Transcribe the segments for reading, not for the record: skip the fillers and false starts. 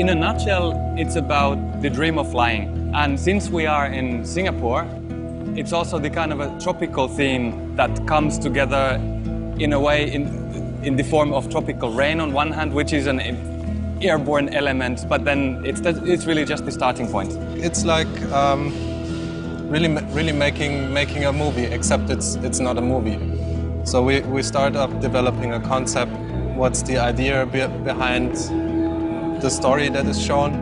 In a nutshell, it's about the dream of flying. And since we are in Singapore, it's also the kind of a tropical theme that comes together in a way in the form of tropical rain on one hand, which is an airborne element, but then it's really just the starting point. It's like really making a movie, except it's not a movie. So we start up developing a concept. What's the idea behind the story that is shown?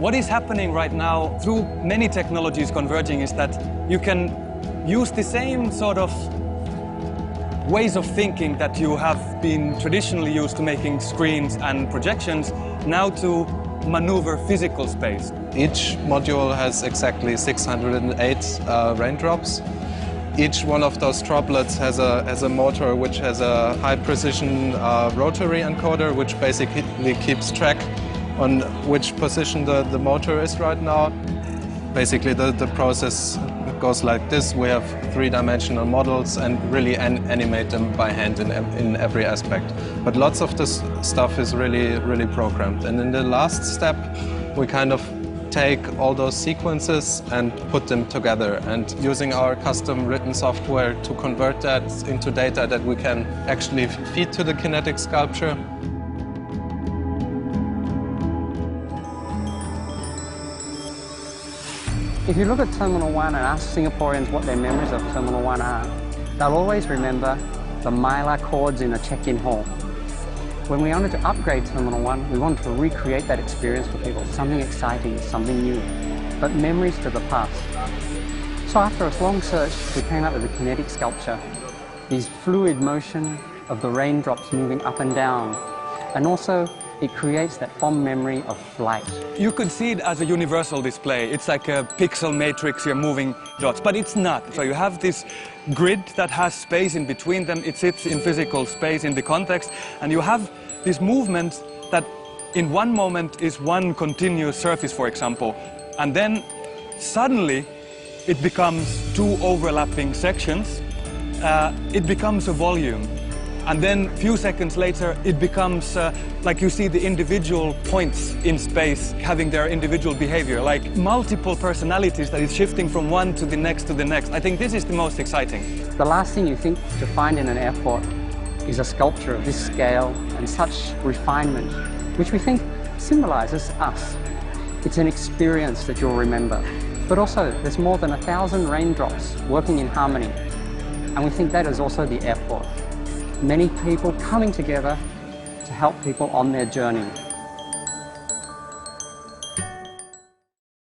What is happening right now through many technologies converging is that you can use the same sort of ways of thinking that you have been traditionally used to making screens and projections now to maneuver physical space. Each module has exactly 608 raindrops. Each one of those droplets has a motor which has a high-precision rotary encoder, which basically keeps track on which position the motor is right now. Basically, the process goes like this. We have three-dimensional models and really animate them by hand in every aspect. But lots of this stuff is really programmed. And in the last step, we kind of take all those sequences and put them together, and using our custom written software to convert that into data that we can actually feed to the Kinetic sculpture. If you look at Terminal 1 and ask Singaporeans what their memories of Terminal 1 are, they'll always remember the mylar cords in a check-in hall. When we wanted to upgrade Terminal 1, we wanted to recreate that experience for people, something exciting, something new, but memories to the past. So after a long search, we came up with the Kinetic sculpture, these fluid motion of the raindrops moving up and down, and also it creates that fond memory of flight. You could see it as a universal display. It's like a pixel matrix, you're moving dots, but it's not. So you have this grid that has space in between them. It sits in physical space in the context, and you have this movement that in one moment is one continuous surface, for example, and then suddenly it becomes two overlapping sections. It becomes a volume. And then a few seconds later, it becomes like you see the individual points in space having their individual behavior, like multiple personalities that is shifting from one to the next to the next. I think this is the most exciting. The last thing you think to find in an airport is a sculpture of this scale and such refinement, which we think symbolizes us. It's an experience that you'll remember. But also, there's more than 1,000 raindrops working in harmony. And we think that is also the airport. Many people coming together to help people on their journey.